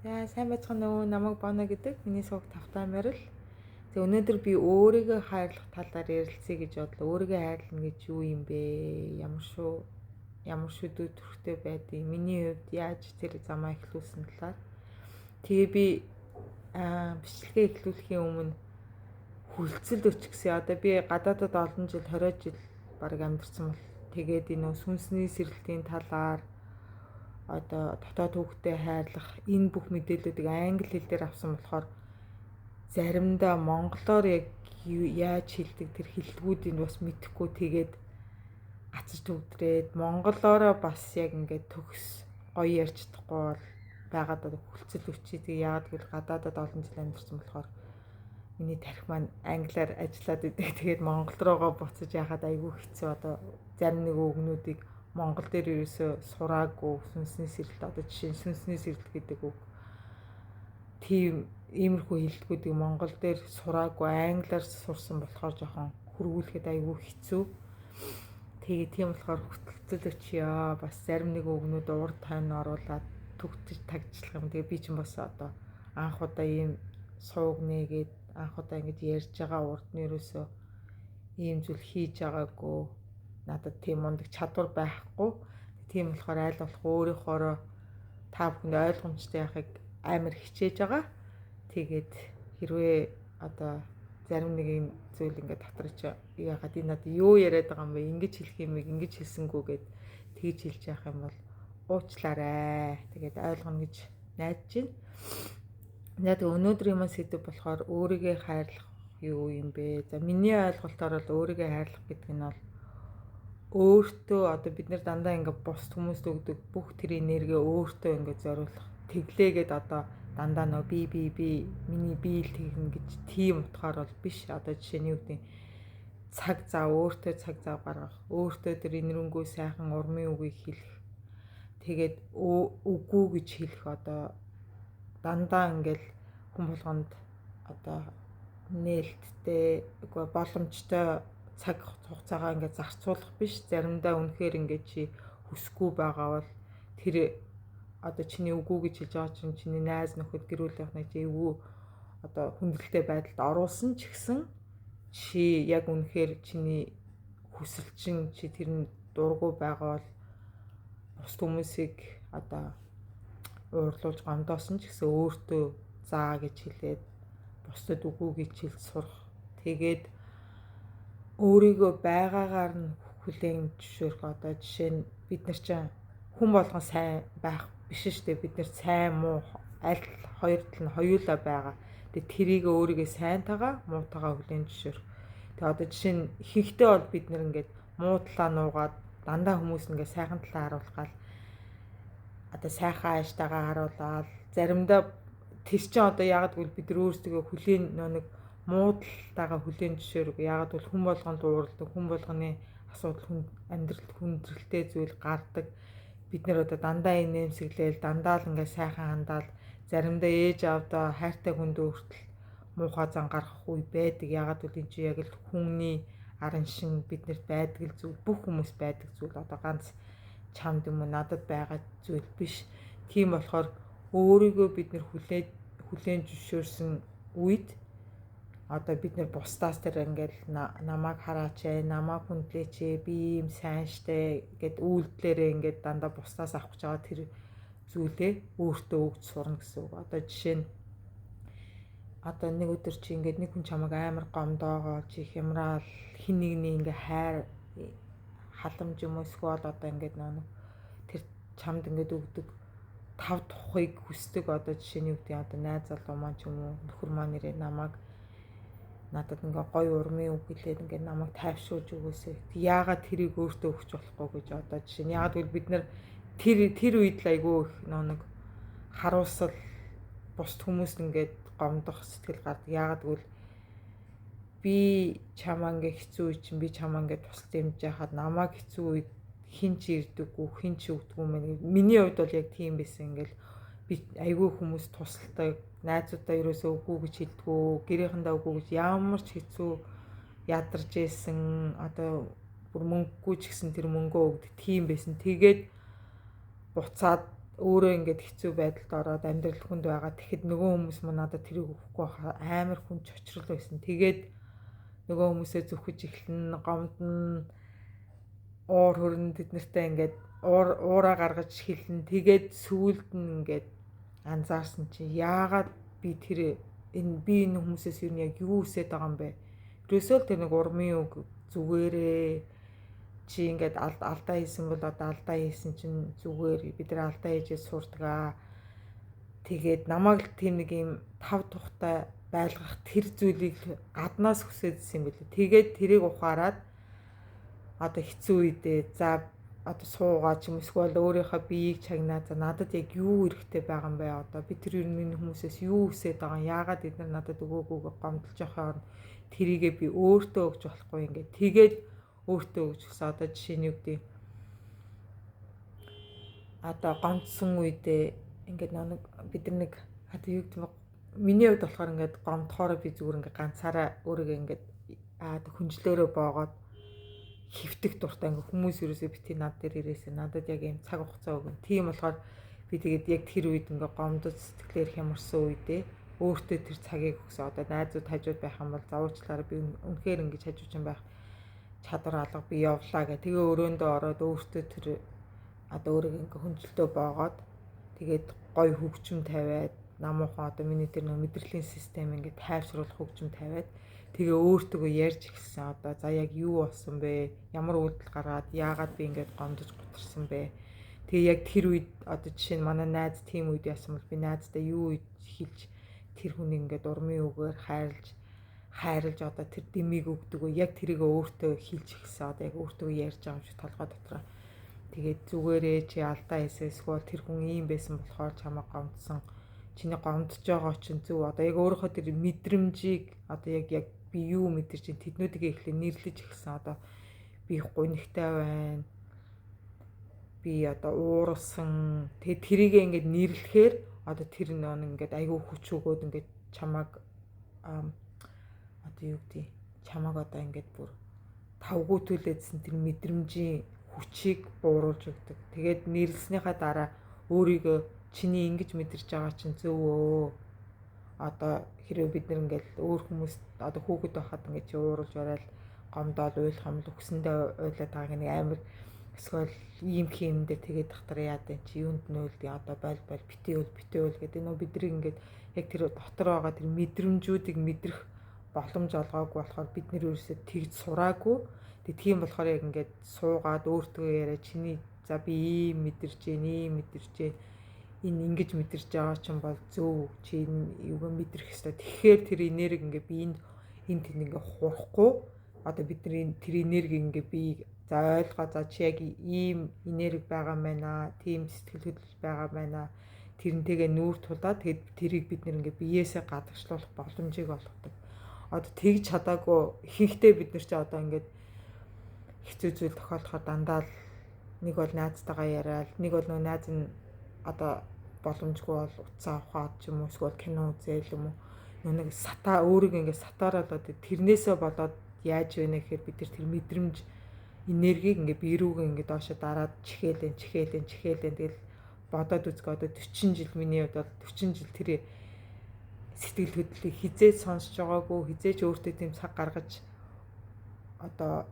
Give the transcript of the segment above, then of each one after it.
За сайн байцгаана уу, намайг Боно гэдэг. Миний сууг Тавтамир л. Тэг өнөөдөр би өөрийгөө хайрлах талаар ярилцъя гэж бодлоо. Өөрийгөө хайрлах гэж юу юм бэ? Ямар шүү дүү төрхтэй байдгийг миний хувьд яаж тэр замаа эхлүүлсэн талаар. Тэгээ би бичлэгээ эхлүүлэхийн өмнө хүлцэл өч гэсэн. Одоо би гадаадад олон жил 20 жил баг амьдарсан бол тэгээд энэ сүнсний сэрэлтийн талаар одоо дотоод хүүхдэд хайрлах энэ бүх мэдээллүүдийг англи хэл дээр авсан болохоор заримдаа монголоор яг яаж хэлдэг тэр хэлтгүүдийг бас мэдэхгүй тэгээд гацж төгдрээд монголоороо бас яг ингээд төгс гоё ярьж чадахгүй бол байгаад хүлцэл өчийг яагаад гэвэл гадаадад олон жил амьдарсан болохоор миний тарих маань англиар ажиллаад идэг. Тэгээд монгол руугаа буцаж яхад айгүй хэцүү. Одоо зарим нэг үгнүүдийг монгол дээр ерөөсөө сураагүй сүнсний сэрэлт одоо жишээ нь сүнсний сэрэлт гэдэг үг. Тийм иймэрхүү хэлтгүүдийг монгол дээр сураагүй англиар сурсан болохоор жоохон хөрвүүлэхэд айгүй хэцүү. Тэгээ тийм болохоор хөтөлцөл өчьё. Бас зарим нэг үгнүүд урд тань оруулаад төгтөж тагжлах юм. Тэгээ би ч бас одоо анх удаа ийм сууг нээгээд анх удаа ингэж ярьж байгаа урд нь ерөөсөө ийм зүйл хийж байгаагүй. Надад тийм мундаг чадвар байхгүй. Тийм болохоор аль болох өөрийнхоороо та бүхэнд ойлгомжтой яхахыг амар хичээж байгаа. Тэгээд хэрвээ одоо зарим нэг юм зүйл ингээд татраач яагаад энэ надад юу яриад байгаа юм бэ? Ингэж хэлэх юм ингэж хэлсэнгүү гэд тэгж хэлж явах юм бол уучлаарай. Тэгээд ойлгоно гэж найдаж байна. Яг өнөөдрийн маань сэдв болохоор өөрийгөө хайрлах юу юм бэ? За миний ойлголтоор бол өөрийгөө хайрлах гэдэг нь бол өөртөө одоо бид нэр дандаа ингээд бус хүмүүст өгдөг бүх тэр энерги өөртөө ингээд зориулах. Тэглээгээд одоо дандаа нөө би миний биел тэгнэ гэж тийм утгаар бол биш. Одоо жишээ нь юу гэдэг цаг зав өөртөө цаг зав гаргах. Өөртөө тэр инэрэнгүү сайхан урмын үгийг хэлэх. Тэгээд үгүй гэж хэлэх одоо дандаа ингээл хүн болгонд одоо нээлттэй боломжтой цаг хугацаагаа ингээд зарцуулах биш. Заримдаа үнэхээр ингээд чи хүсэхгүй байгаа бол тэр одоо чиний үгүй гэж хэлж байгаа чинь чиний найз нөхөд гэр бүл явахнаа чи эвгүй одоо хүндрэлтэй байдалд оруулсан ч гэсэн чи яг үнэхээр чиний хүсэл чинь чи тэр нь дургүй байгаа бол бус хүмүүсийг одоо уурлуулж гомдоосон ч гэсэн өөртөө заа гэж хэлээд бусдад үгүй гэж хэлж сурах. Тэгээд өөрийгөө байгаагаар нь хүлээн зөвшөөрөх. Одоо жишээ нь бид нар чинь хүн болгон сайн байх биш шүү дээ. Бид нар сайн муу аль хоёр тал нь хоёулаа байгаа. Тэгээд тэрийг өөрийгөө сайнтайгаа муутайгаа хүлээн зөвшөөрөх. Тэгээд одоо жишээ нь ихэнхдээ бол бид нар ингээд муу талаа нуугаад дандаа хүмүүс ингээд сайхан талаа харуулгаал одоо сайхан аажтайгаа харуулаад заримдаа тэр чинь одоо яагаад гэвэл бид нар өөрсдөө хүлээн нэг муу талтайгаа хүлээн зөвшөөрөг. Яагаад бол хүн болгонд уурладаг, хүн болгоны асуудал амьдралд хүндрэлтэй зүйл гардаг. Бид нэр одоо дандаа инээмсэглээл, дандаа л ингээд сайхан хандаал, заримдаа ээж аавдаа хайртай хүндээ хүртэл муухай зан гаргах үе байдаг. Яагаад гэвэл энэ чинь яг л хүмүүний арын шин биднэрт байдаг зүйл, бүх хүмүүс байдаг зүйл. Одоо ганц чамд юм уу надад байгаа зүйл биш. Тийм болохоор өөрийгөө бид нэр хүлээн зөвшөөрсөн үед одоо бид нэр бусдаас тэр ингээл намайг хараач, намайг хүндлээч, би юм сайн штэ гэд үйлдэлээрээ ингээд дандаа бусдаас авах гэж байгаа тэр зүйлээ өөртөө өгч сурна гэсэн үг. Одоо жишээ нь одоо нэг өдөр чи ингээд нэг хүн чамайг амар гомдоогоо чи хямраал хин нэгний ингээ хайр халамж юм эсвэл одоо ингээд нэг тэр чамд ингээд өгдөг тав тухыг хүсдэг. Одоо жишээ нь юу гэдэг одоо найз залуу маань ч юм уу нөхөр маань нэрээ намайг надад ингээ гоё урмын үг хэлээд ингээ намайг тайвшруулж өгөөсэй. Яагаад тэрийг өөртөө өгч болохгүй гэж одоо жишээ нь яагаад гэвэл бид нэр тэр үед л айгүй их нэг харуулсал бусд хүмүүст ингээд гомдох сэтгэл гардаг. Яагаад гэвэл би чамаа ингээ хэцүү үе чинь би чамаа ингээ тусал дэмж яхад намайг хэцүү үед хин ч ирдэггүй хин ч өгдөггүй мэн. Миний хувьд бол яг тийм байсан. Ингээл би айгүй хүмүүс тусалдаг, найзуудаа ерөөсөө үгүй гэж хэлдэггүй, гэрээхэндээ үгүй гэж ямар ч хэцүү ядарч ийсэн. Одоо бүр мөнгөгүй ч гэсэн тэр мөнгөө өгдөг тийм байсан. Тэгээд буцаад өөрөө ингээд хэцүү байдалд ороод амьдрал хүнд байгаа. Тэгэхэд нөгөө хүмүүс мань надад тэрийг өгөхгүй байхаа амар хүн чочрол байсан. Тэгээд нөгөө хүмүүсээ зүхэж эхлэн гомдно уур хөрн тэд нартай ингээд уураа гаргаж хэлнэ. Тэгээд сүүлд нь ингээд анзаарсан чи яагаад би энэ хүмүүсээс юу яг юу хүсэж байгаа юм бэ? Ерөөсөө тэр нэг урмын үг зүгээрээ чи ингээд алдаа хийсэн бол одоо алдаа хийсэн чинь зүгээр бид нар алдаа хийжээ сурдгаа. Тэгээд намайг л тийм нэг юм тав тухтай байлгах тэр зүйлийг гаднаас хүсэжсэн юм билээ. Тэгээд тэрийг ухаарад одоо хэцүү үедээ за одоо суугаа ч юм эсвэл өөрийнхөө биеийг чагнаа за надад яг юу хэрэгтэй байгаа юм бэ одоо би тэр минь хүмүүсээс юу хүсэж байгаа юм яагаад бид нар надад өгөөгүйг гомдолж явахаар тэрийгээ би өөртөө өгч болохгүй ингээд тэгээд өөртөө өгч гэсэн одоо жишээ нь юу гэдэг одоо гомдсон үедээ ингээд нэг бид нар нэг одоо юу гэдэг миний хувьд болохоор ингээд гомдохоор би зүгээр ингээд ганцаараа өөрийгөө ингээд хүнжлөөрөө боогоод хөвтөх дуртай ингээ хүмүүс ерөөсөө бити над дээр ирээсээ надад яг юм цаг хугацаа өгөн. Тийм болохоор би тэгээд яг тэр үед ингээ гомдод сэтгэлээр хямарсан үедээ өөртөө тэр цагийг өгсөн. Одоо найзууд хажууд байх юм бол заавуучлаараа би үнэхээр ингэж хажууч юм байх чадвар алга би явлаа гэх. Тэгээ өрөөндөө ороод өөртөө тэр одоо өөрийгөө ингээ хүнжлөлтөө боогоод тэгээд гоё хөгжим тавиад намуухан одоо миний тэр нэг мэдрэлийн систем ингээ тайвшруулах хөгжим тавиад тэгээ өөртөө ярьж эхэлсэн. Одоо за яг юу болсон бэ? Ямар үйлдэл гаргаад яагаад би ингээд гомдож гутарсан бэ? Тэгээ яг тэр үед одоо жишээ нь манай найз тийм үед яасан бол би найзтай юу хэлж тэр хүнийг ингээд урмын үгээр хайрлж одоо тэр дэмийг өгдөг. Яг тэрийг өөртөө хэлж эхэлсэн. Одоо яг өөртөө ярьж байгаа юм шиг толгой дотроо. Тэгээд зүгээрээ чи алдаа хийсэн эсвэл тэр хүн ийм байсан болохоор чамаа гомдсон. Чиний гомдож байгаа чинь зөв. Одоо яг өөрийнхөө тэр мэдрэмжийг одоо яг би юу мэдэрч чинь тэднүүдийг эхлээ нэрлэж эхэлсэн. Одоо би гунигтай байна. Би одоо уурсан. Тэгээд тэрийг ингээд нэрлэхээр одоо тэр нэг ингээд айгүй хүч өгөөд ингээд чамааг одоо юу гэдэг чамааг одоо ингээд бүр тавгуутүүлээдсэн тэр мэдрэмжийн хүчийг бууруулж өгдөг. Тэгээд нэрлснийхаа дараа өөрийгөө чиний ингэж мэдэрч байгаа чинь зөв өө. Одоо хэрвээ бид нар ингээл өөр хүмүүст одоо хүүхэд байхад ингээд чи ууралж барайл гомдоод уйлах юм л өгсөндөө уйлаад байгаа нэг амар эсвэл ийм хиймдээ тэгээд тахтар яад энэ чи юунд нь уйлдیں۔ Одоо бол битүүл гэдэг нөө бидний ингээд яг тэр дотор байгаа тэр мэдрэмжүүдийг мэдрэх боломж олгоогүй болохоор бид нэр ерөөсөө тэгж сураагүй. Тэгээд тийм болохоор яг ингээд суугаад өөртөө яриа чиний за би ийм мэдэрч гээ энэ ингэж мэдэрч байгаа ч юм бол зөв чи юугаа мэдрэх ёстой. Тэгэхээр тэр энерги ингээ биеинд энд ингээ хурахгүй одоо бидний тэр энерги ингээ бие за ойлгоо за чи яг ийм энерги байгаа юм байна. Тийм сэтгэл хөдлөл байгаа юм байна. Тэрнтэйгээ нүүр тулаад тэгээд тэрийг бид ингээ биеэсээ гадагшлуулах боломжийг олгодог. Одоо тэгж чадаагүй ихэнхдээ бид нар чи одоо ингээ хэцүү зүйл тохиолдоход дандаа л нэг бол найзтайгаа яриад нэг бол нөө найз нь одоо боломжгүй бол уцаа авахад ч юм уу эсвэл кино үзээл юм уу нэг сатаа өөрийгөө ингээд сатаараад тэрнээсээ болоод яаж вэ гэхээр бид тэр мэдрэмж энергийг ингээд бие рүүгээ ингээд доошо дараад чихээлэн тэгэл бодоод үзгээ одоо 40 жил миний хувьд бол 40 жил тэр сэтгэл хөдлөлийг хизээж сонсож байгаагүй хизээж өөртөө тийм цаг гаргаж одоо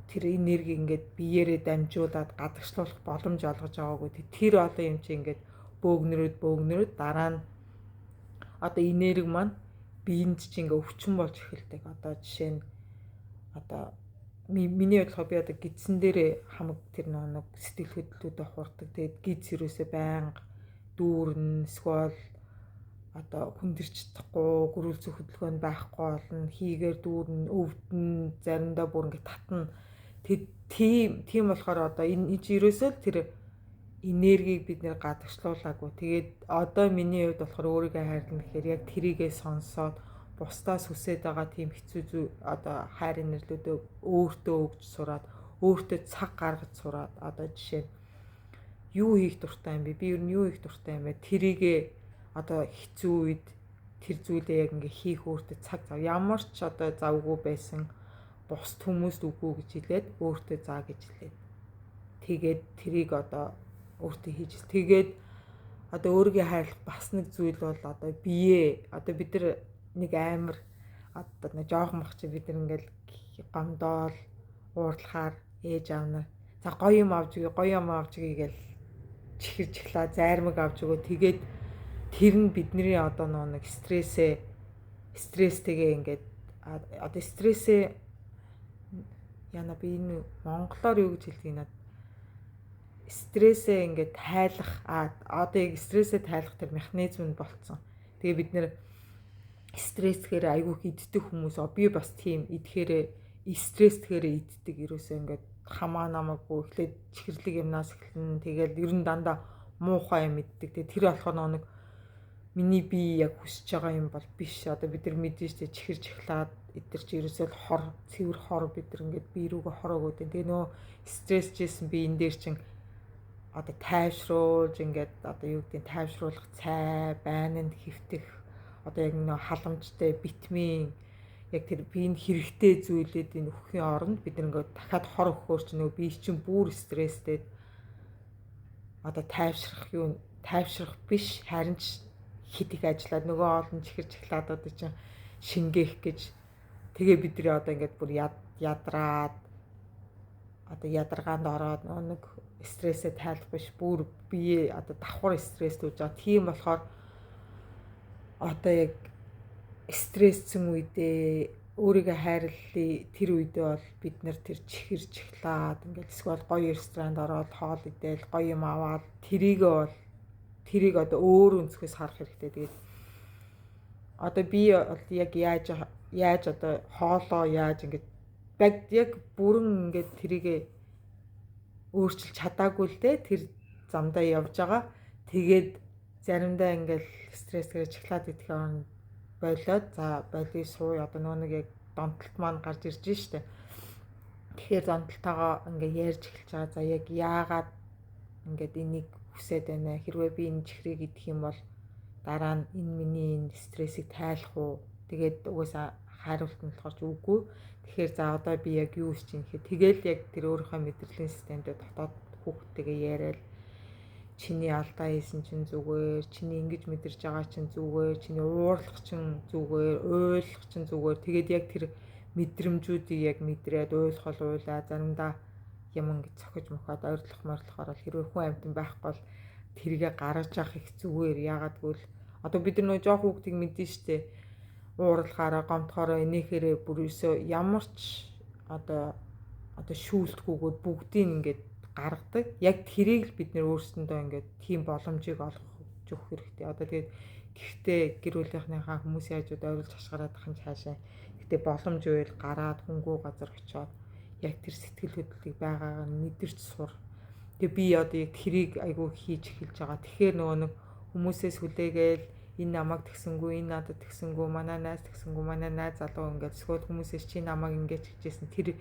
тэр энерги ингээд биеэрээ дамжуулаад гадагшлуулах боломж олгож байгаагүй тэр одоо юм чи ингээд бөөгнөрөд дараа нь одоо энерги маань биеинд чи ингээ өвчин болж эхэлдэг. Одоо жишээ нь одоо миний бодлохоо би одоо гидсэн дээр хамаг тэр нэг сэтгэл хөдлөлүүдэд хурдаг. Тэгээд гидс юусээ байнга дүүрэн эсвэл одоо хүндэрч чадахгүй гөрүүл зөх хөдөлгөөнд байхгүй болно. Хийгээр дүүрэн өвдөн заримдаа бүр ингээ татна. Тийм болохоор одоо энэ юусөө тэр энергийг бид нэр гадагшлуулаагүй. Тэгээд одоо миний хувьд болохоор өөрийгөө хайрлна гэхээр яг тэрийгээ сонсоод бусдаас хүсэж байгаа тийм хэцүү зүй одоо хайр инэрлүүдээ өөртөө өгч сураад өөртөө цаг гаргаж сураад одоо жишээ юу хийх дуртай юм бэ? Би ер нь юу хийх дуртай юм бэ? Тэрийгээ одоо хэцүү үед тэр зүйлээ яг ингээ хийх өөртөө цаг зав. Ямар ч одоо завгүй байсан бусд хүмүүст үгүй гэж хэлээд өөртөө заа гэж хэлээд тэгээд тэрийг одоо өөртөө хийж тэгээд одоо өөрийгөө хайрлах бас нэг зүйл бол одоо бие одоо бид нар нэг амар одоо нэг жоохон бах чи бид нар ингээл гомдоол уурлахаар ээж аав нар за гоё юм авч өгье гээл чихла зайрмаг авч өгөө тэгээд тэр нь бидний одоо нэг стресстэйгээ ингээд одоо стрессээ яна би энэ монголоор юу гэж хэлдэг нэ стрессээ ингээд тайлах одоо яг стрессээ тайлах тэр механизм нь болцсон. Тэгээ бид нэр стрессгээр айгүй иддэг хүмүүс би бас тийм идэхээр стрессгээр иддэг ерөөсөө ингээд хамаа намаагүй эхлээд чихэрлэг юмнаас эхэлнэ. Тэгэл ер нь дандаа муухай юм иддэг. Тэгээ тэр болохоор нэг миний би яг хүсэж байгаа юм бол биш. Одоо бид нар мэдэн штэ чихэрж эхлээд эдгэр чи ерөөсөө цэвэр хор бид нар ингээд бие рүүгээ хороогоод байна. Тэгээ нөө стрессжсэн би энэ дээр чин одоо тайвшруулж ингээд одоо юу гэдэг тайвшруулах цай, байнанд хэвтэх одоо яг нөө халамжтай витамин яг тэр биенд хэрэгтэй зүйлээд энэ өхийн оронд бид ингээд дахиад хор өгөхөөр чи нөгөө бие чинь бүр стресстэй одоо тайвшрах биш харин ч хит их ажиллаад нөгөө олон чихэрч эхлээд одоо чинь шингээх гэж тэгээ бидний одоо ингээд бүр ядраад одоо ядаргаанд ороод нэг стрессээ тайлах биш бүр бие одоо давхар стресстэй үж байгаа. Тийм болохоор одоо яг стрессцэн үедээ өөрийгөө хайрлалаа тэр үедээ бол бид нэр тэр чихэрч эхлээд ингээд эсвэл гоё ресторанд ороод хоол идээл гоё юм аваад тэрийг одоо өөр өнцгөөс харах хэрэгтэй. Тэгээд одоо би бол яг яаж одоо хоолоо яаж ингээд яг бүрэн ингээд тэрийгэ өөрчилж чадаагүй л дээ тэр замдаа явж байгаа. Тэгээд заримдаа ингээл стрессгээр чихлаад идэх юм болоод за болий сууй одоо нэг яг донтолт маань гарч ирж штэ. Тэгэхээр донтолтойгоо ингээ ярьж эхэлж байгаа. За яг яагаад ингээд энийг хүсээд байна. Хэрвээ би энэ чихрийг идэх юм бол дараа нь энэ миний энэ стрессийг тайлах уу? Тэгээд угаасаа хариулт нь болохоор үгүй. Тэгэхээр за одоо би яг юу хийж чинь гэхэд тэгэл яг тэр өөрийнхөө мэдрэлийн системдээ дотоод хүүхдтэйгээ яриад чиний алдаа хийсэн чинь зүгээр, чиний ингэж мэдэрч байгаа чинь зүгээр, чиний уурлах чинь зүгээр, ойлгох чинь зүгээр. Тэгээд яг тэр мэдрэмжүүдийг яг мэдрээд ойлгох уйлаа заримдаа юм ингэж цохиж мохоод ойрлохоор хэрвээ хүн амьтан байхгүй бол тэргээ гаргаж явах их зүгээр. Яагаад гэвэл одоо бид нар нөө жоох хүүхдийг мэдэн штэ уурлахаараа гомдохоороо энийхээрээ бүр өсөө ямар ч одоо шүүлтгүүгээр бүгдийг ингээд гаргадаг. Яг тэрийг л бид нэр өөрсөндөө ингээд тийм боломжийг олгох хэрэгтэй. Одоо тэгээд гэхдээ гэр бүлийнхнийхаа хүмүүсийн хажууд ойрлж хашгираад ахын цаашаа. Гэхдээ боломж байвал гараад хөнгөө газар очиод яг тэр сэтгэл хөдлөлийг байгаагаа мэдэрч сур. Тэгээ би одоо яг тэрийг айгүй хийж эхэлж байгаа. Тэгэхээр нөгөө нэг хүмүүсээс хүлээгээл энэ намайг тэгсэнгүү, энэ надад тэгсэнгүү, манай найз тэгсэнгүү, манай найз залуу ингээд эсвэл хүмүүсээс чи намайг ингэж хийжсэн тэр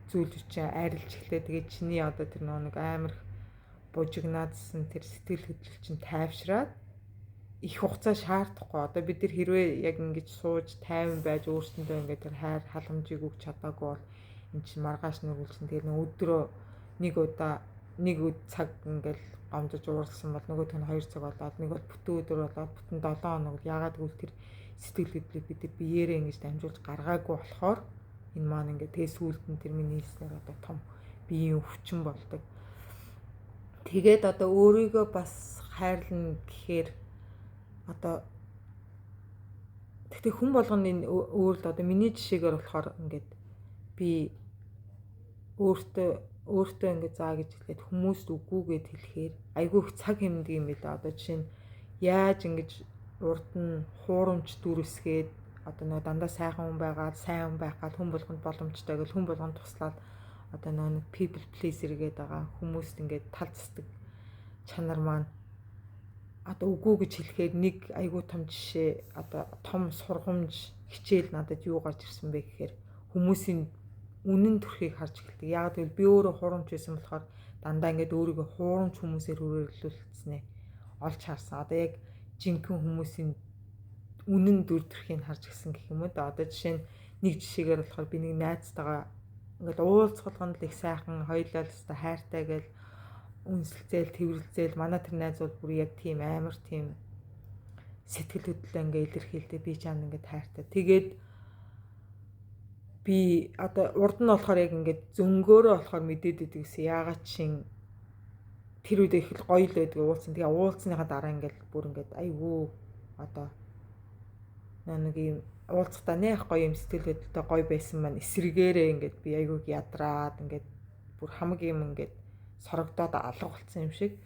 зүйл чинь арилж эхлэв. Тэгээд чиний одоо тэр нэг амар бужигнаадсан тэр сэтгэл хөдлөл чинь тайвшраад их хугацаа шаардахгүй. Одоо бид нар хэрвээ яг ингэж сууж тайван байж өөрсөндөө ингээд тэр хайр халамжийг өгч чадаагүй бол эн чинь маргааш нөрүүлсэн. Тэгээд өдрөө нэг цаг ингээд гомдож уурлсан бол нөгөөх нь 2 цаг болоод нэг бол бүтэн өдөр болоод бүтэн 7 хоног яагаад гэвэл тэр сэтгэл хөдлөлийг бид нар биеэрээ ингэж дамжуулж гаргаагүй болохоор энэ маань ингээд тэгээ сүүлд нь тэр миний хэлснээр одоо том биеийн өвчин болдог. Тэгээд одоо өөрийгөө бас хайрлна гэхээр одоо тэгтээ хүн болгоны өөр л одоо миний жишээгээр болохоор ингээд би өөртөө ингээд заа гэж хэлээд хүмүүст үгүй гэд хэлэхээр айгүй их цаг хэмндэг юм байна. Одоо жишээ нь яаж ингэж урд нь хуурамч дүрсгээд одоо нэг дандаа сайхан хүн байгаад сайн хүн байхад хүн болгонд боломжтой гэж хүн болгонд туслаад одоо нэг people pleaser гэдэг байгаа хүмүүст ингээд тал застдаг чанар маань одоо үгүй гэж хэлэхээр нэг айгүй том жишээ одоо том сургамж хичээл надад юу гарч ирсэн бэ гэхээр хүмүүсийн үнэн төрхийг харж эхэлдэг. Яг гэвэл би өөрөө хуурамч байсан болохоор дандаа ингээд өөрийгөө хуурамч хүмүүсээр хүрээлүүлсэн олж харсан. Одоо яг жинхэнэ хүмүүсийн үнэн дүр төрхийг харж гисэн гэх юм уу да. Одоо жишээ нь нэг жишээгээр болохоор би нэг найзтайгаа ингээд уулзгалганд л их сайхан хоёулаа л өстой хайртай гэл үнсэлзээл тэрвэрлзээл манай тэр найз бол бүр яг тийм амар тийм сэтгэл хөдлөлөө ингээ илэрхийлдэг би чамд ингээ тайртай. Тэгээд би одоо урд нь болохоор яг ингээд зөнгөөрөө болохоор мэдээд идэг гэсэн. Яагаад чин тэр үед их гоё л байдаг уулзсан. Тэгээ уулзсныхаа дараа ингээд бүр ингээд айгүй одоо нэг юм уулзахтаа нэх гоё юм сэтгэл хөдлөлтөй гоё байсан маань эсрэгээрээ ингээд би айгүй ядраад ингээд бүр хамаг юм ингээд сорогдоод алга болцсон юм шиг.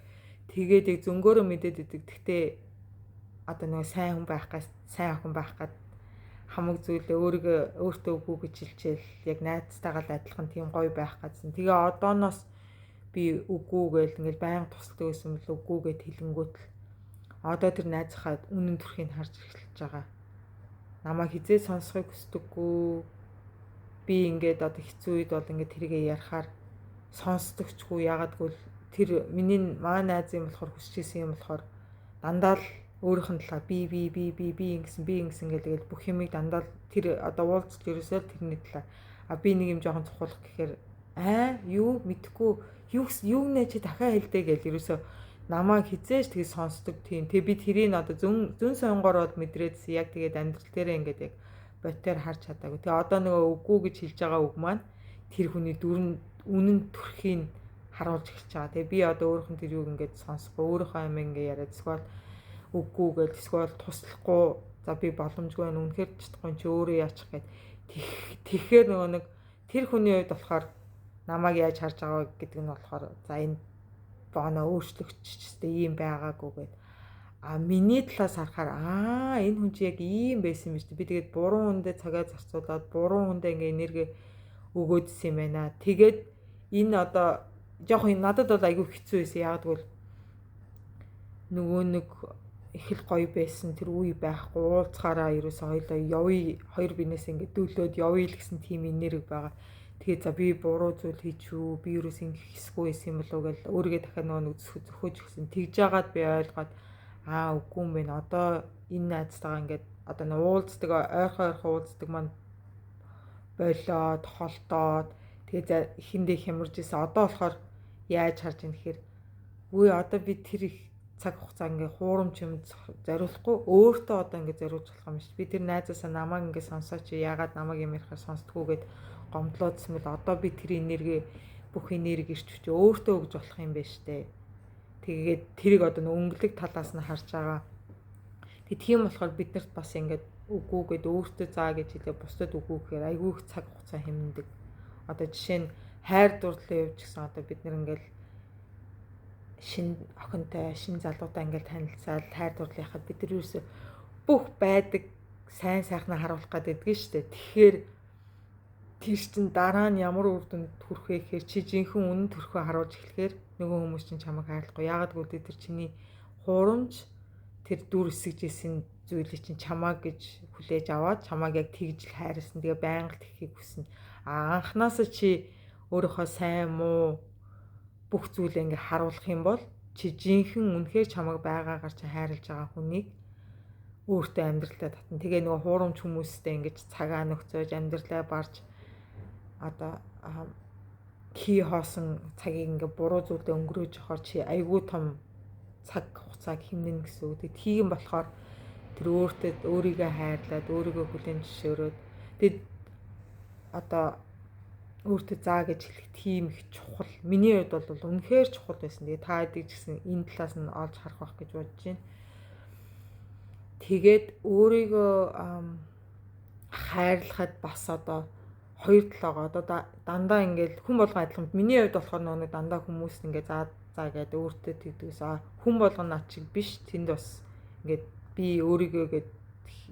Тэгээд яг зөнгөөрөө мэдээд идэг. Гэхдээ одоо нэг сайн хүн байх гас сайн охин байх гад хамаг зүйлээ өөртөө үгүй гэж хэлчихэл яг найзтайгаа л адилхан тийм гоё байх гэсэн. Тэгээ одооноос би үгүй гээл ингээл байнга тусалдаг байсан бол үгүй гэд хэлэнгүүт л одоо тэр найзхаа үнэн төрхийг харж эхэлж байгаа. Намайг хизээ сонсохыг хүсдэггүй. Би ингээд одоо хэцүү үед бол ингээд тэргээ ярахаар сонсдогчгүй. Ягаад гэвэл тэр миний маа найз юм болохоор хүсэж исэн юм болохоор дандаа л өөрийнх нь талаар би ингэсэн гэдэг бүх юмыг дандаа тэр одоо уулзч ерөөсөө тэрний талаар би нэг юм жоохон цохолох гэхээр юу мэдэхгүй юу нэ чи дахиад хэлдэг гэж ерөөсөө намайг хизээж тэгээ сонсдог тийм. Тэгээ би тэрийг одоо зүүн сонгороод мэдрээдсэн яг тэгээд амьдрал дээрээ ингээд яг ботер харж чадаагүй. Тэгээ одоо нөгөө үгүй гэж хэлж байгаа үг маань тэр хүний үнэн төрхийг харуулж эхэлж байгаа. Тэгээ би одоо өөрийнх нь тэр юуг ингээд сонсохгүй өөрийнхөө юм ингээд яриад эсвэл үгүй гэж эсвэл туслахгүй за би боломжгүй байна үнэхээр чадахгүй чи өөрөө яачих гээд тэгэхээр нөгөө нэг тэр хүний хувьд болохоор намайг яаж харж байгаа гэдэг нь болохоор за энэ боноо өөрчлөгччтэй ийм байгаагүй гээд миний талаас харахаар энэ хүн чи яг ийм байсан юм биш би тэгээд буруу хүндээ цагаа зарцуулаад буруу хүндээ ингээ энерги өгөөдсөн юм байна. Тэгээд энэ одоо жоохон надад бол айгүй хэцүү байсан. Яагаад гэвэл нөгөө нэг их л гоё байсан тэр үе байхгүй уулзахаараа ерөөсөө хоёлоо явъя хоёр биенээс ингээ дүүлөөд явъя л гэсэн тийм энерги байгаа. Тэгээ за би буруу зүйл хийчихв би ерөөс ингээ хийсгүй байсан юм болов уу гэж өөрийгөө дахиад нөгөө зөхөөж өгсөн. Тэгж жагаад би ойлгоод үгүй юм байна. Одоо энэ найзтайгаа ингээд одоо нэг уулздаг ойрхон уулздаг маань болоод холдоод тэгээ эхэндээ хямарж исэн. Одоо болохоор яаж харж ийн гэхээр үгүй одоо би тэр их цаг хугацаа ингээ хуурамч юм зориулахгүй өөртөө одоо ингээ зориулж болох юм шүү. Би тэр найзаасаа намайг ингээ сонсооч яагаад намайг юм ярихаар сонсдгоо гэд гомдлоодсан бол одоо би тэр энерги бүх энерги ирчвч өөртөө өгж болох юм байна штэ. Тэгээд тэрийг одоо өнгөлөг талаас нь харж байгаа. Тэгээд тийм болохоор биднэрт бас ингээд үгүй гэд өөртөө заа гэж хэлээ бусдад үгүй гэхээр айгүй их цаг хугацаа хэмндэг. Одоо жишээ нь хайр дурлалын явж гисэн одоо бид нар ингээл шин охинтой шин залуутай ингээл танилцаад хайр дурлал яхад бид нар юусе бүх байдаг сайн сайхнаа харуулах гэдэг штэ. Тэгэхээр тэр чин дараа нь ямар үр дүнд хүрэх вэ гэхээр чи жинхэнэ үнэн төрхөө харуулж эхлэхээр нөгөө хүмүүс чинь чамайг хайрлахгүй. Яагаад гэвэл тэр чиний хуурамч тэр дүр эсгэжсэн зүйлийг чинь чамайг гэж хүлээж аваад чамайг яг тэгж л хайрлсан. Тэгээ байнга л тэхийг хүснэ. Анханасаа чи өөрийнхөө сайн муу бүх зүйлээ ингээ харуулах юм бол чи жинхэнэ үнэхээр чамайг байгаагаар чи хайрлаж байгаа хүнийг өөртөө амьдралдаа татна. Тэгээ нөгөө хуурамч хүмүүстэй ингэж цагаа нөхцөөж амьдралаа барж одоо хий хоосон цагийг ингээ буруу зүйлдээ өнгөрөөж явахаар чи айгүй том цаг хугацааг хэмнэн гэсэн үг. Тийм болохоор тэр өөрийгөө хайрлаад өөрийгөө хүлээн зөвшөөрөөд тэгэд одоо өөртөө заа гэж хэлэх тийм их чухал. Миний хувьд бол үнэхээр чухал байсан. Тэгээ та хэдий ч гэсэн энэ талаас нь олж харах байх гэж бодож байна. Тэгээд өөрийгөө хайрлахад бас одоо хоёр талаагаа одоо дандаа ингээл хүн болгон адилхан. Миний хувьд болохоор нэг дандаа хүмүүс ингээ заа гэдэг өөртөө тэгдэгс хүн болгон над чиг биш. Тэнд бас ингээд би өөрийгөө гээд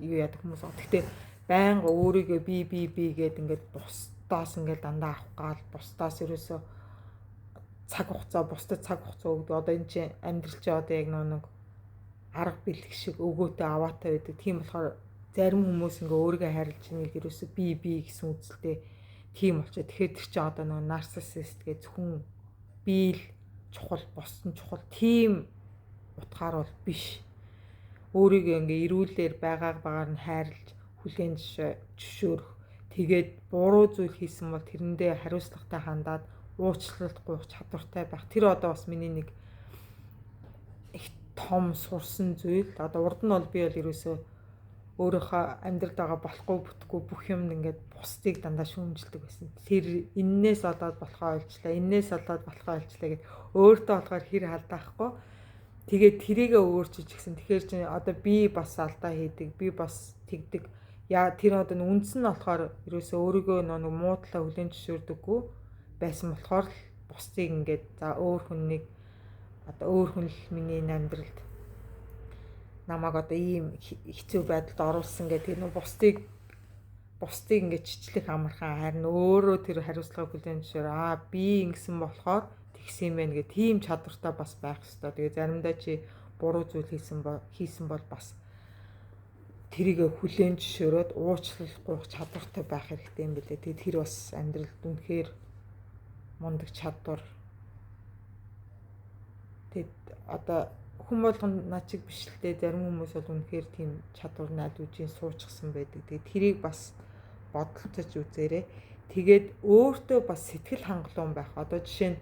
юу яадаг хүмүүс аа. Гэхдээ байнга өөрийгөө би гээд ингээд бусдаас ингээд дандаа авах гал бусдаас ерөөсөө бусдад цаг хугацаа өгдөг. Одоо энэ чинь амьдрал чи одоо яг нэг арга бэлэг шиг өгөөтэй аваатай байдаг. Тийм болохоор зарим хүмүүс ингээ өөрийгөө хайрлаж нэг ерөөсөө би гэсэн үзэлтэй тийм болчиход. Тэгэхээр тэр чинь одоо нэг нарциссист гэж зөвхөн би л чухал боссон чухал тийм утгаар бол биш. Өөрийгөө ингээ эрүүлэр байгаагаар нь хайрлаж хүлээн зөвшөөрөх. Тэгээд буруу зүйл хийсэн бол тэрэндээ хариуцлагатай хандаад уучлалт гуйх чадвартай байх. Тэр одоо бас миний нэг их том сурсан зүйл. Одоо урд нь бол би бол ерөөсөө өөрийнхөө амьдралд байгаа болохгүй бүтггүй бүх юмд ингээд бусдыг дандаа шүүмжилдэг байсан. Тэр эннээс болоод болохоо ойлчлаа, эннээс болоод болохоо ойлчлаа гэд өөртөө болохоор хэр халдаахгүй. Тэгээд тэрийгээ өөрчилж гисэн. Тэгэхээр чи одоо би бас алдаа хийдэг, би бас тэгдэг. Яа тэр одоо үндс нь болохоор ерөөсөө өөрийгөө нэг муудлаа хүлэн зөвшөөрдөггүй байсан болохоор л бусдыг ингээд за өөр хүннийг одоо өөр хүн л миний амьдралд намайг одоо ийм хэцүү байдалд оруулсан гэдэг нөө бусдыг ингээд чичлэх амархан харин өөрөө тэр хариуцлагыг хүлээн зөвшөөр би ингэсэн болохоор тэгсэн юм байна гэх тийм чадвартай бас байх ёстой. Тэгээ заримдаа чи буруу зүйл хийсэн бол бас тэрийг хүлээн зөвшөөрөөд уучлах гуйх чадвартай байх хэрэгтэй юм билээ. Тэгээ тэр бас амьдралд үнэхээр мундаг чадвар. Тэгэд одоо хүн болгонд над чиг биш л дээ зарим хүмүүс бол үнэхээр тийм чадвар найдваржийн суучихсан байдаг. Тэгээд тэрийг бас бодолцож үзээрэй. Тэгээд өөртөө бас сэтгэл хангалуун байх. Одоо жишээ нь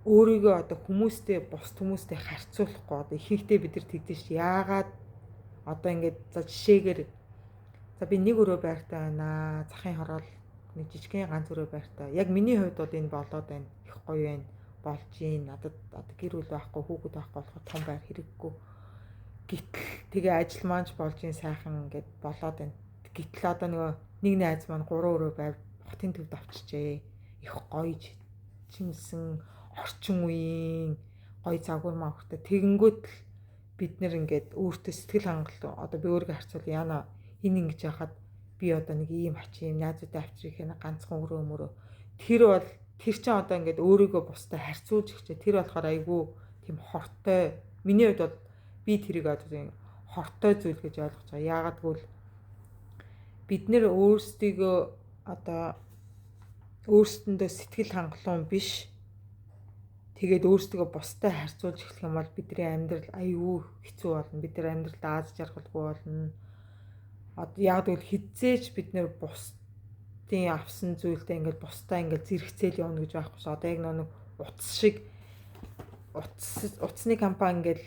өөрийгөө одоо хүмүүстэй бус хүмүүстэй харьцуулахгүй одоо ихэнхдээ бид нар тэгдэж яагаад одоо ингээд за жишээгээр за би нэг өрөө байртай байна. Захын хороол нэг жижигхэн ганц өрөө байртай. Яг миний хувьд бол энэ болоод байна. Их гоё байна. Болж ийн надад одоо гэр бүл байхгүй хүүхэд байхгүй болохоор том байр хэрэггүй. Гэтэл тэгээ ажил маань болж ийн сайхан гэд болоод байна. Гэтэл одоо нэг найз маань 3 өрөө байр хотын төвд авчижээ. Их гоё чимсэн орчин үеийн гоё загвар мавхтай тэгэнгүүт л бид нэр ингээд өөртөө сэтгэл хангалуун одоо би өөрийгөө харьцуул яана энэ ингэж яхад би одоо нэг ийм ачи юм найзуудтай авчрах юм ганцхан өрөө мөрөө тэр бол тэр чинь одоо ингээд өөрийгөө бусдад харьцуулж ихчээ тэр болохоор айгүй тийм хортой миний хувьд бол би тэрийг одоо хортой зүйл гэж ойлгож байгаа. Яагаад гэвэл бид нэр өөрсдийгөө одоо өөрсдөндөө сэтгэл хангалуун биш тэгээд өөрсдөө бусдад харьцуулж эхлэх юм бол бидний амьдрал аюу хэцүү болно. Бид нар амьдралд ааж жаргалгүй болно. Одоо яг л хизээч бид нэр бусдын авсан зүйлдээ ингээд бусдаа ингээд зэрэгцээл явна гэж байхгүй ш. Одоо яг нэг утас шиг утасны компани ингээд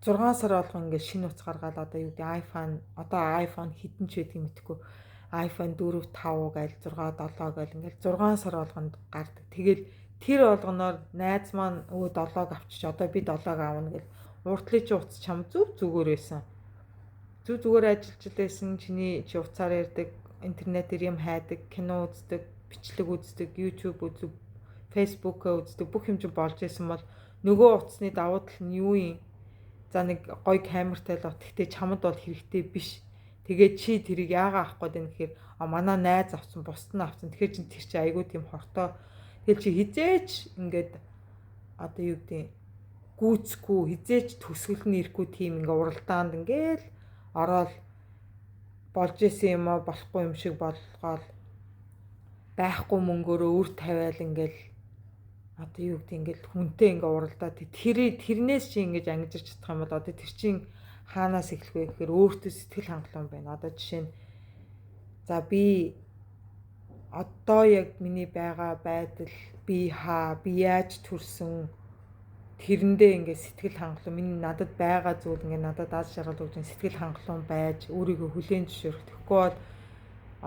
6 сар болгон ингээд шинэ утас гаргаад одоо юу гэдэг iPhone хэдэн ч байдаг юм мэдхгүй. iPhone 4, 5 гээл 6, 7 гээл ингээд 6 сар болгонд гардаг. Тэгэл тэр болгоноор найз маань 7-г авчиж одоо би 7-г аавна гэл уртлын чи утас чам зүгээр байсан. Зүгээр ажиллаж байсан чиний чи утсаар ярьдаг, интернетээр юм хайдаг, кино үздэг, бичлэг үздэг, YouTube үздэг, Facebook үздэг бүх юм чи болж исэн бол нөгөө утасны давуу тал нь юу юм? За нэг гоё камертай л гэхдээ чамд бол хэрэгтэй биш. Тэгээд чи тэрийг яагаа авах гээд байна гэхээр манай найз авсан, бусд нь авсан. Тэгэхээр чи тэр чи айгүй тийм хортой. Тэгэл чи хизээч ингээд одоо юу гэдэг гүйцэхгүй хизээч төсгөл нь ирэхгүй тийм ингээ уралдаанд ингээл ороод болж исэн юм аа болохгүй юм шиг болгоод байхгүй мөнгөөрөө үр тавиал ингээл одоо юу гэдэг ингээл хүнтэй ингээ уралдаад тэрнээс чи ингэж ангижирч чадах юм бол одоо тэр чин хаанаас эхлэх вэ гэхээр өөртөө сэтгэл хангалуун байна. Одоо жишээ нь за би одоо яг миний байгаа байдал би яаж төрсөн тэрэндээ ингээ сэтгэл хангалуун миний надад байгаа зүйл ингээ надад аз жаргал өгч сэтгэл хангалуун байж өөрийгөө хүлээн зөвшөөрөх. Тэгэхгүй бол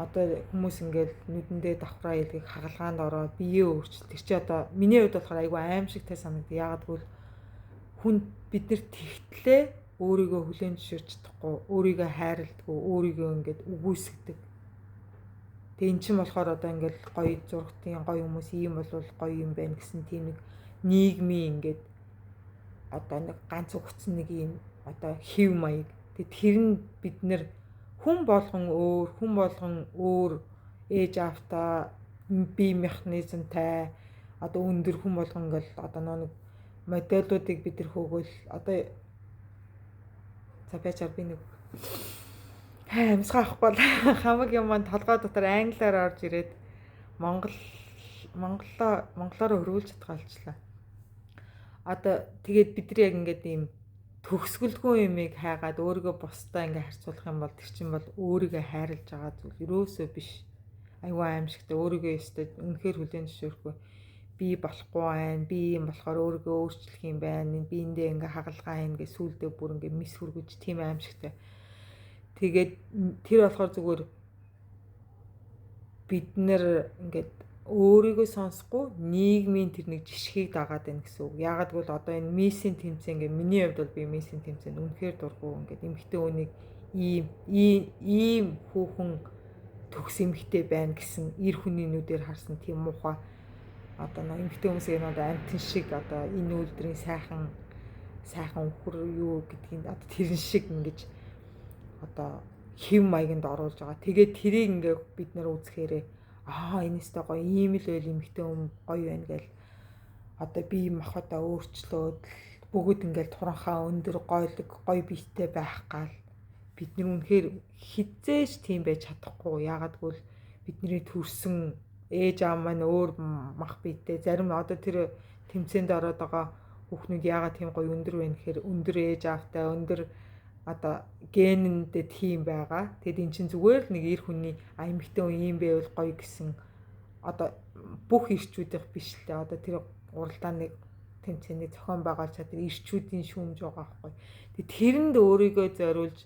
одоо хүмүүс ингээл нүдэндээ давхраа илгийг хагалгаанд ороод биеэ өөрчил. Тэр чи одоо миний хувьд болохоор айгүй аимшигтай санагдав. Яагаад гэвэл хүн бид нар тэгтлээ өөрийгөө хүлээн зөвшөөрч чадахгүй, өөрийгөө хайрладаггүй, өөрийгөө ингээд үгүйсгдэг. Тэгээ эн чинь болохоор одоо ингээд гоё зургтын гоё хүмүүс ийм болвол гоё юм байна гэсэн тийм нэг нийгмийн ингээд одоо нэг ганц өгцөн нэг ийм одоо хэв маяг. Тэгээ тэр нь бид нэр хүн болгон өөр ээж автаа бие механизмтай одоо өндөр хүн болгон ингээл одоо нэг модельуудыг бид нар хөөгөл одоо за бачаар би нэг амсгаа авахгүй хамаг юм маань толгой дотор англиар орж ирээд монголоор хөрвүүлж чадгалчлаа. Одоо тэгээд бид нар яг ингээд ийм төгсгөлгүй юмыг хайгаад өөрийгөө бусдаа ингээ харьцуулах юм бол тэр чинь бол өөрийгөө хайрлаж байгаа зүйл ерөөсөө биш. Айгүй аимшигтай өөрийгөө өстэй үнэхээр хүлээн зөвшөөрөхгүй. би болохгүй байна. Би юм болохоор өөрийгөө өөрчлөх юм байна. Биендээ ингээ хагалгаа хийнэ гэж сүулдэ бүр ингээ мис хүргэж тийм аимшигтай. Тэгээд тэр болохоор зүгээр бид нэр ингээд өөрийгөө сонсохгүй нийгмийн тэр нэг жишгийг дагаад байна гэсэн үг. Ягаад гэвэл одоо энэ миссийн тэмцээн ингээ миний хувьд бол би миссийн тэмцээнд үнэхээр дургу ингээд эмэгтэй хүнийг ийм хүүхэн төгс эмэгтэй байна гэсэн эр хүний нүдээр харсан тийм муухай одоо нэг эмэгтэй хүмүүсийн одоо амтэн шиг одоо энэ үйлдвэрийн сайхан өхөр юу гэдгийг одоо тэрэн шиг ингэж одоо хэв маяганд оруулж байгаа. Тэгээд тэрийг ингээ бид нэр үзэхээрээ энэстэй гоё ийм л байл эмэгтэй хүн гоё байна гэл одоо би махадаа өөрчлөөд бүгд ингээл туранхаа өндөр гоё биетэй байх гал бид нар үнэхээр хизээж тийм байж чадахгүй. Ягаад гэвэл бидний төрсөн ээж аав маань өөр мах биетэй зарим одоо тэр тэмцээнд ороод байгаа хүүхнүүд ягаад тийм гоё өндөр байна гэхээр өндөр ээж аавтай өндөр одоо генэндээ тийм байгаа. Тэгэд эн чинь зүгээр л нэг эр хүний эмэгтэй хүн ийм байвал гоё гэсэн одоо бүх ирчүүдийнх биш л дээ. Одоо тэр уралдааны тэмцээний зохион байгуулж чаддаг ирчүүдийн шүүмж байгаа байхгүй. Тэгэд тэрэнд өөрийгөө зориулж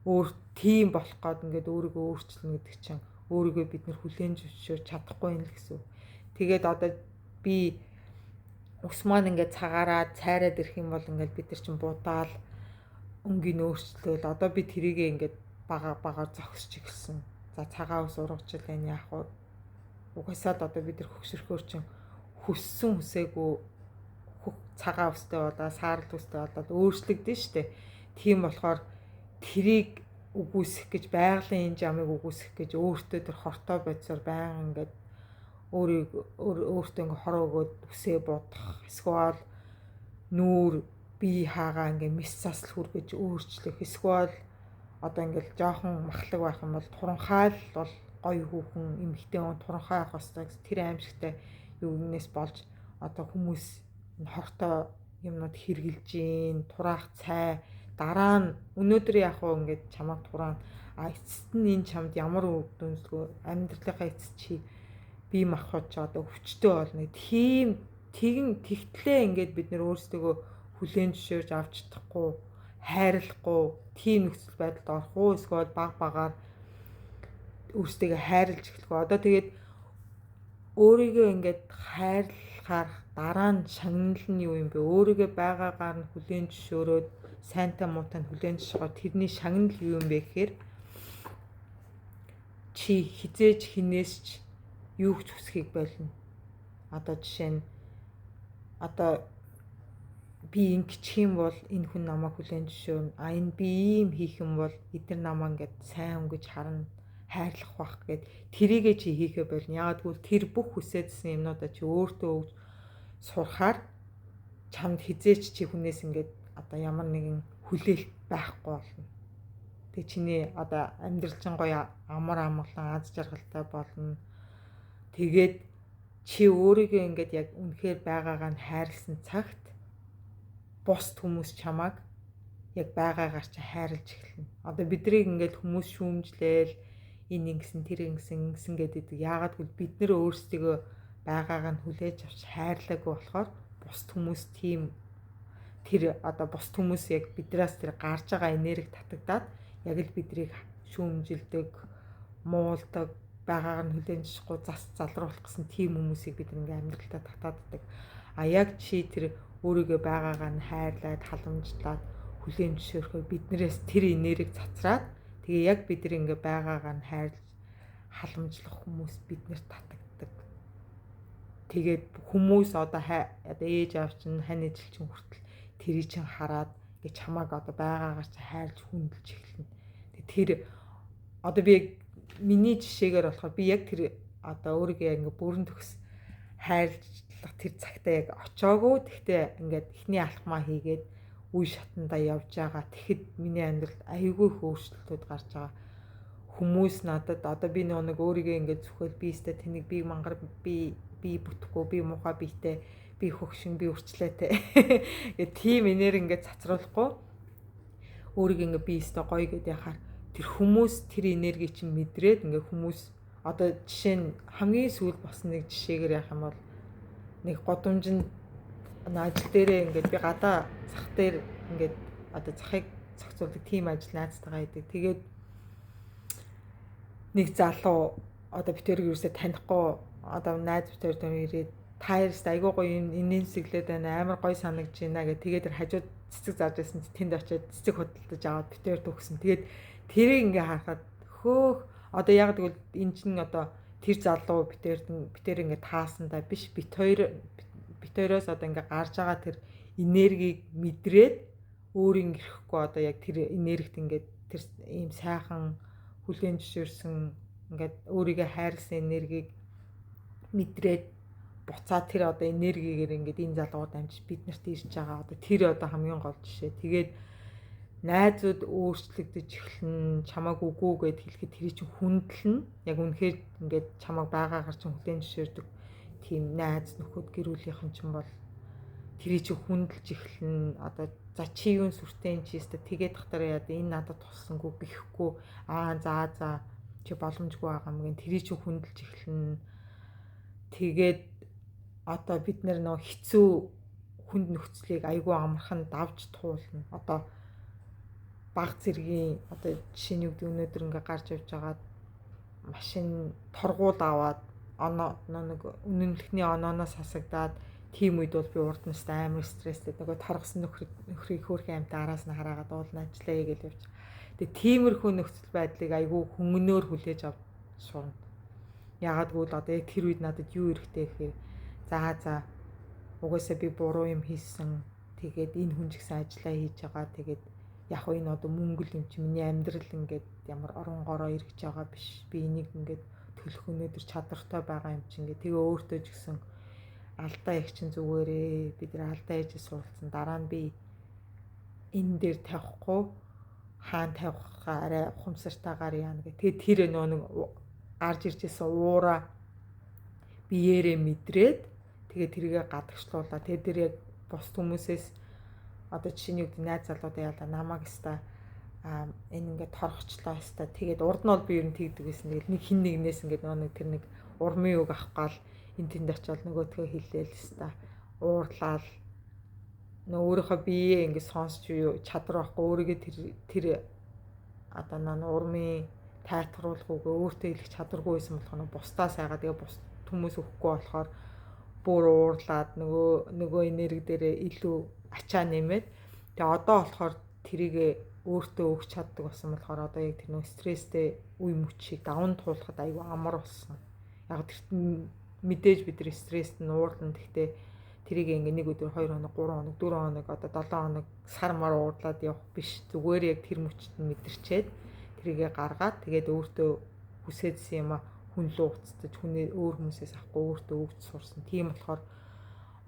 өөр тийм болох гээд ингээд өөрийгөө өөрчилнө гэдэг чинь өөрийгөө бид нэр хүлээн зөвшөөрч чадахгүй юм л гэсэн. Тэгээд одоо би ус маань ингээд цагаараа цайраад ирэх юм бол ингээд бид нар чинь будаал өнгийн өөрчлөлт одоо би тэрийгээ ингээд багаар зогсож ирсэн. За цагаан ус ургажл энэ яах вэ? Угаасаа л одоо бид нар хөвсөрхөөр чинь хүссэн хүсээгүй цагаан устай болоо саарл устай болоод өөрчлөгдөн штэ. Тийм болохоор тэрийг үгүйсэх гэж байгалийн энэ жамыг үгүйсэх гэж өөртөө тэр хортой бодсоор байнга ингээд өөртөө ингээд хороо өгөөд үсээ бодох эсвэл нүүр би хаагаа ингээ мис засал хүргэж өөрчлөх эсвэл одоо ингээл жоохон махлаг байх юм бол туранхай л бол гоё хүүхэн эмэгтэй хүн туранхай авах хэрэгтэй тэр аимшигтай юунаас болж одоо хүмүүс хортой юмнууд хэрглэж гин тураах цай дараа нь өнөөдөр яг уу ингээд чамаг тураана эцэст нь энэ чамд ямар үр дүнсгүй амьдралынхаа эцэст чи бие махбод ч одоо өвчтөй болно тийм тэгтлээ ингээд бид нэр өөрсдөө хүлээн зөвшөөрж авч чадахгүй хайрлахгүй тийм нөхцөл байдалд орох уу эсвэл багаар өөрсдөө хайрлж эхлэх үү одоо тэгээд өөрийгөө ингээд хайрлахаар дараа нь шагнал нь юу юм бэ өөрийгөө байгаагаар нь хүлээн зөвшөөрөөд сайнтай муутай хүлээн зөвшөөрөд тэрний шагнал юу юм бэ гэхээр чи хизээж хинээс ч юу ч хүсхийг болно одоо жишээ нь одоо би ингэчих юм бол энэ хүн намайг хүлээн зөвшөөрнө. Энэ би ийм хийх юм бол эдгээр намайг ингээд сайн өнгөж харна, хайрлах бах гэд тэрийгэ чи хийхэ болно. Ягаад гэвэл тэр бүх хүсэжсэн юмнуудаа чи өөртөө өгж сурахаар чамд хизээч чи хүнээс ингээд одоо ямар нэгэн хүлээлт байхгүй болно. Тэг чиний одоо амьдрал чинь гоё амар амгалан аз жаргалтай болно. Тэгээд чи өөрийгөө ингээд яг үнэхээр байгаагаа нь хайрлсан цагт бус хүмүүс чамааг яг байгаагаар чи хайрлж эхэлнэ. Одоо бидрийг ингээд хүмүүс шүүмжлээл энэ ингэсэн тэр ингэсэн гэдэг. Яагаад гэвэл бид нэр өөрсдөө байгаагаа нь хүлээж авч хайрлаагүй болохоор бус хүмүүс тийм тэр одоо бус хүмүүс яг бидраас тэр гарч байгаа энерги татагдаад яг л бидрийг шүүмжилдэг, муулдаг, байгаагаар нь хүлээж авахгүй залруулах гэсэн тийм хүмүүсийг бид ингээ амьдралтаа татааддаг. А яг чи тэр өөрийгөө байгаагаа нь хайрлаад халамжлаад хүлээн зөвшөөрөхөөр биднээс тэр энерги цацраад тэгээ яг бид нар ингээ байгаагаа нь хайрлж халамжлах хүмүүс биднэр татагддаг. Тэгээд хүмүүс одоо ээж аав чинь хань ижил чинь хүртэл тэрий чинь хараад ингээ чамааг одоо байгаагаар чи хайрлж хүндэлж эхэлнэ. Тэр одоо би миний жишээгээр болохоор би яг тэр одоо өөрийгөө ингээ бүрэн төгс хайрлах тэр цагтаа яг очоогүй. Тэгтээ ингээд эхний алхмаа хийгээд үе шатандаа явж байгаа. Тэгэхэд миний амьдралд аюулгүй их өөрчлөлтүүд гарч байгаа. Хүмүүс надад одоо би нэг өөрийгөө ингээд зөвхөн би өстэй тэнийг би мангар би бүтэхгүй би муухай биетэй би хөгшин би үрчлээтэй. Гэ тийм энерги ингээд цацруулахгүй өөрийгөө ингээд би өстэй гоё гэдээ яхаар тэр хүмүүс тэр энерги чинь мэдрээд ингээд хүмүүс одоо жишээ нь хамгийн сүүл болсон нэг жишээгээр яах юм бол нэг годомжинд ажил дээрээ ингээд би гадаа зах дээр ингээд одоо захыг зохицуулдаг тийм ажил найзтайгаа хийдэг. Тэгээд нэг залуу одоо битэрийг юусаа танихгүй одоо найз битэр дээр ирээд таарс айгуу гоё инээнсэглээд байна, амар гоё санагдж байна гэх. Тэгээд тэр хажууд цэцэг зааж байсан чи тэнд очиод цэцэг худалдаж аваад битэр төгсөн. Тэгээд тэрийг ингээ харахад хөөх одоо яг тэгвэл энэ чинь одоо тэр залуу битэр ингээ таасандаа биш бит хоёроос одоо ингээ гарч байгаа тэр энергийг мэдрээд өөрийн ирэхгүй одоо яг тэр энергит ингээ тэр ийм сайхан хүлээн зөвшөөрсөн ингээд өөрийгөө хайрлсан энергийг мэдрээд буцаад тэр одоо энергигээр ингээд энэ залгууд амжиж биднэрт ирж байгаа одоо тэр одоо хамгийн гол жишээ. Тэгээд найзууд өөрчлөгдөж эхэлнэ, чамааг үгүй гэд хэлэхэд тэр чинь хүндэлнэ. Яг үнэхээр ингээд чамааг байгаагаар чинь хүлээн зөвшөөрдөг тийм найз нөхөд гэр бүлийнхэн чинь бол тэр чинь хүндэлж эхэлнэ. Одоо за чи юун сүртэй чи өстө тэгээд тахтараа яа энэ надад туссангүй гэхгүй за чи боломжгүй байгаа юм гэн тэр чинь хүндэлж эхэлнэ. Тэгээд одоо бид нэр нөө хэцүү хүнд нөхцөлийг айгүй амархан давж туулна. Одоо баг зэргийн одоо жишээ нь юу гэдэг өнөөдөр ингээ гарч явж байгаа машин торгуул аваад нэг үнэмлэхний онооноос хасагдаад тийм үед бол би урд нь амар стресстэй нөгөө торгосон нөхрийг хөөрхөн амтаа араас нь хараагаад уулна ажиллая гэж явж. Тэгээ тиймэрхүү нөхцөл байдлыг айгүй хөнгөнөөр хүлээж авч шуурна. Яагаад гэвэл одоо яг тэр үед надад юу эрэхтэй гэхээр за угаасаа би буруу юм хийсэн. Тэгээд энэ хүн ч гэсэн ажиллаа хийж байгаа. Тэгээд яг хөө энэ одоо мөнгө юм чи миний амьдрал ингээд ямар орон гороо эргэж байгаа биш. Би энийг ингээд төлөх өнөөдөр чадвартай байгаа юм чи ингээд тэгээ өөртөө ч гэсэн алдаа их чин зүгээрээ бид нар алдаа хийж суралцсан. Дараа нь би энэ дээр тавихгүй хаан тавихаа арай ухамсартайгаар яана гэх. Тэгээ тэр нэг гарч ирж исэн уура биеэрээ мэдрээд тэгээ тэргээ гадагшлуулаа. Тэгээ тэр яг бус хүмүүсээс одоо жишээний үед найз залуудаа яалаа намайг өста энэ ингээд торгочлоо өста. Тэгээд урд нь бол би ер нь тэгдэг байсан. Тэгэл нэг хин нэгнээс ингээд нэг тэр нэг урмын үг авах гал энэ тэнд очиод нөгөөдгөө хилээл өста уурлал өөрийнхөө биеэ ингээд сонсч чадвар байхгүй өөрийгөө тэр одоо урмын тайтгаруулгүйгээ өөртөө хэлэх чадваргүй байсан болохоор бусдаа сайгаа тэгээ бус хүмүүс өгөхгүй болохоор бүр уурлаад нөгөө энерги дээрээ илүү ачаа нэмээд тэгээ одоо болохоор тэрийгэ өөртөө өгч чаддаг болсон болохоор одоо яг тэр нөгөө стресстэй үе мөчийг даван туулахад аюу амар болсон. Яг тэр мэдээж бид нар стресст нь уурлана. Гэхдээ тэрийг ингээ нэг өдөр 2 хоног 3 хоног 4 хоног одоо 7 хоног сар мар уурлаад явах биш. Зүгээр яг тэр мөчт нь мэдэрчээд тэрийгэ гаргаад тэгээд өөртөө хүсэжсэн юм а хүн лөө уцтаж хүний өөр хүмүүсээс авахгүй өөртөө өгч сурсан. Тийм болохоор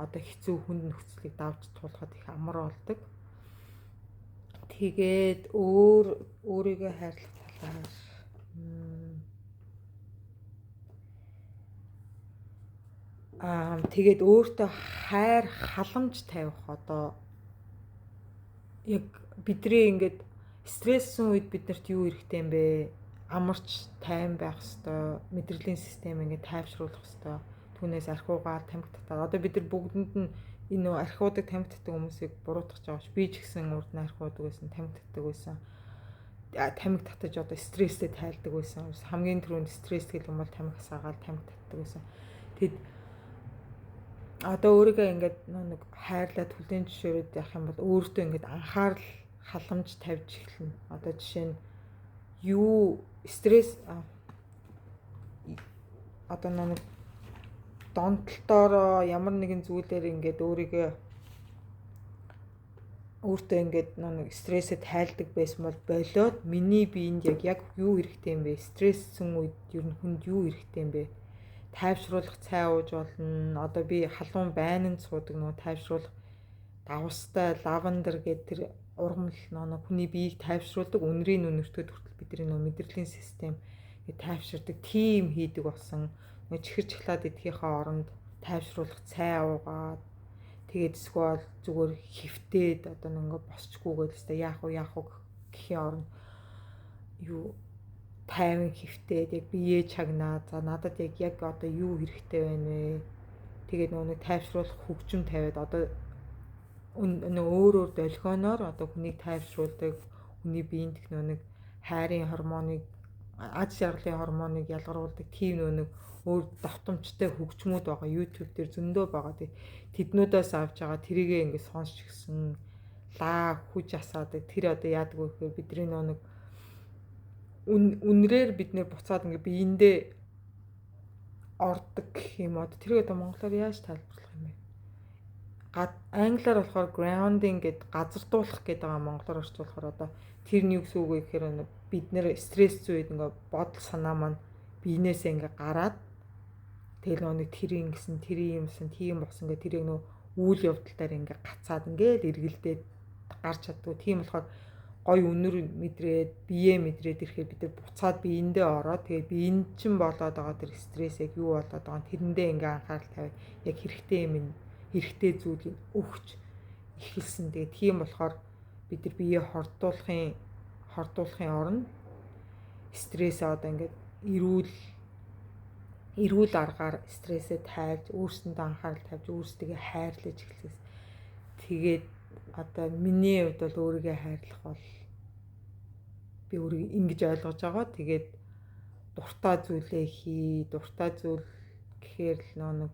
одоо хэцүү хүнд нөхцөлийг давж туулахад их амар болдог. Тэгээд өөрийгөө хайрлах талаар тэгээд өөртөө хайр халамж тавих одоо яг бидний ингээд стресссэн үед биднэрт юу хэрэгтэй юм бэ? Амарч тайван байх хэвээр, мэдрэлийн систем ингээд тайвшруулах хэвээр. Түүнээс архиугаар тамхи татаад одоо бид нар бүгдэнд нь энэ архиудаг тамхи татдаг хүмүүсийг буруутгах гэж байгаа ш. Би ч гэсэн урд нь архиудаг байсан, тамхи татдаг байсан. Тамхи татаж одоо стресстэй тайлдаг байсан. Хамгийн түрүүнд стресс гэх юм бол тамхи саагаад тамхи татдаг байсан. Тэгэд одоо өөрийгөө ингээд нэг хайрлаад хүлээн зөвшөөрөд явах юм бол өөртөө ингээд анхаарал халамж тавьж эхэлнэ. Одоо жишээ нь юу стресс одоо нэг донтолтоор ямар нэгэн зүйлээр ингээд өөртөө ингээд нэг стрессээ тайлдаг байсан бол болоод миний биед яг юу хэрэгтэй юм бэ? Стресссэн үед ер нь хүнд юу хэрэгтэй юм бэ? Тайвшруулах цай ууж болно. Одоо би халуун байнанд суудаг нөгөө тайвшруулах давстай лавандер гэдэг тэр ургамал нөгөө хүний биеийг тайвшруулдаг үнэрийн үнэртөд хүртэл бидний нөгөө мэдрэлийн систем тайвширдаг тим хийдэг болсон. Нөгөө чихэр чахлаад идэхийнхээ оронд тайвшруулах цай уугаад тэгээд эсвэл зүгээр хөвтөөд одоо нэг босчгүйгээд өстой яах вэ гэхийн оронд юу тайван хөвтөөд яг бие чагнаа. За надад яг одоо юу хэрэгтэй байна вэ? Тэгээд нөгөө тайвшруулах хөгжим тавиад одоо өөр долгионоор одоо хүнийг тайвшруулдаг, хүний биед нэг хайрын гормоныг, ад жаргалын гормоныг ялгаруулдаг тийм нэг өөр давтамжтай хөгжмүүд байгаа. YouTube дээр зөндөө байгаа. Тэднүүдээс авч байгаа тэрийгээ ингээд сонсч гисэн лаа хүж асаадаг. Тэр одоо яадаг вэ гэхээр бидний нэг үнрээр бид нэр буцаад ингээд биендээ ордог гэх юм одоо тэрийг одоо монголоор яаж тайлбарлах юм бэ? Англиар болохоор grounding гэдэг газардуулах гэдэг байгаа, монголоор орчуулахаар одоо тэр нь юу гэсэн үг вэ гэхээр бид нэр стресс үед ингээд бодол санаа маань биенээсээ ингээд гараад тэгэл нэг тэр ингэсэн тэр юмсан тийм болсон гэх тэрийг нөө үйл явдалтаар ингээд гацаад ингээд эргэлдээд гарч чаддгүй. Тийм болохоор гой үнэр мэдрээд биеэ мэдрээд ирэхээр бид нар буцаад биендээ ороод тэгээ биеийн чинь болоод байгаа тэр стресс яг юу болоод байгаа тэрэндээ ингээ анхаарал тавиад яг хэрэгтэй зүйлийг өгч эхэлсэн. Тэгээ тийм болохоор бид нар биеэ хордуулахын оронд стрессээ одоо ингээд эрүүл аргаар стрессээ тайлж өөрсөндөө анхаарал тавьж өөрсдөө хайрлаж эхэлсэн. Тэгээд одоо миний хувьд бол өөрийгөө хайрлах бол би өөрийгөө ингэж ойлгож байгаа. Тэгээд дуртай зүйлээ хий. Дуртай зүйл гэхээр л нэг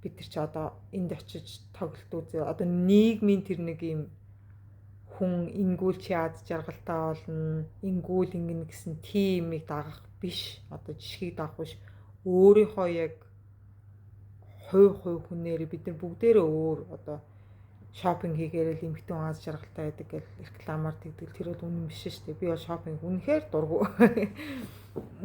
бид нар ч одоо энд очиж тоглолт үзээ. Одоо нийгмийн тэр нэг юм хүн ингүүл чи ад жаргалтай болно. Ингүүл ингэнэ гэсэн тиймийг дагах биш. Одоо жишгийг дагах биш. Өөрийнхөө яг хувь хүнээр бид нар бүгдээрээ өөр одоо шопинг хийгээрэл эмхтэн аз жаргалтай байдаг гэл рекламаар тэгдэг. Тэр бол үнэн биш шүү дээ. Би бол шопинг үнэхээр дургу.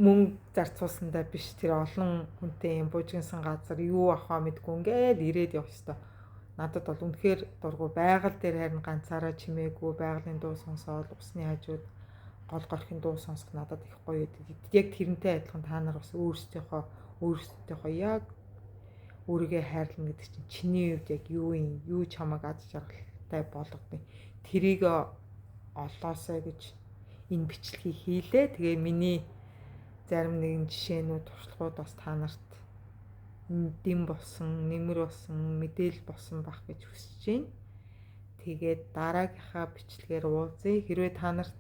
Мөнгө зарцуулсандаа биш. Тэр олон хүнтэй юм буужгинсан газар юу авахаа мэдгүй ингээд ирээд явах ёстой. Надад бол үнэхээр дургу. Байгаль дээр харин ганцаараа чимээгүй, байгалийн дуу сонсоод усны хажууд гол горхийн дуу сонсох надад их гоё байдаг. Яг тэрнтэй адилхан та нар бас өөрсдийнхөө яг өөрийгөө хайрлна гэдэг чинь чиний хувьд яг юу чамайг аз жаргалтай болгодог. Тэрийг олоосоо гэж энэ бичлэгийг хийлээ. Тэгээ миний зарим нэгэн жишээнүүд, туршлагууд бас та нарт дэм болсон, нэмэр болсон, мэдээлэл болсон байх гэж хүсэж байна. Тэгээд дараагийнхаа бичлэгээр уулзъя. Хэрвээ та нарт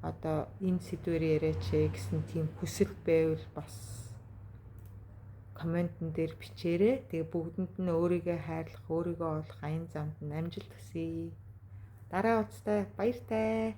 одоо энэ сэдвээр яриач гэсэн тийм хүсэл байвал бас комментэн дээр бичээрэй. Тэгээ бүгдэнд нь өөрийгөө хайрлах, өөрийгөө олох аян замд нь амжилт хүсье. Дараа уулзтаа баяртай.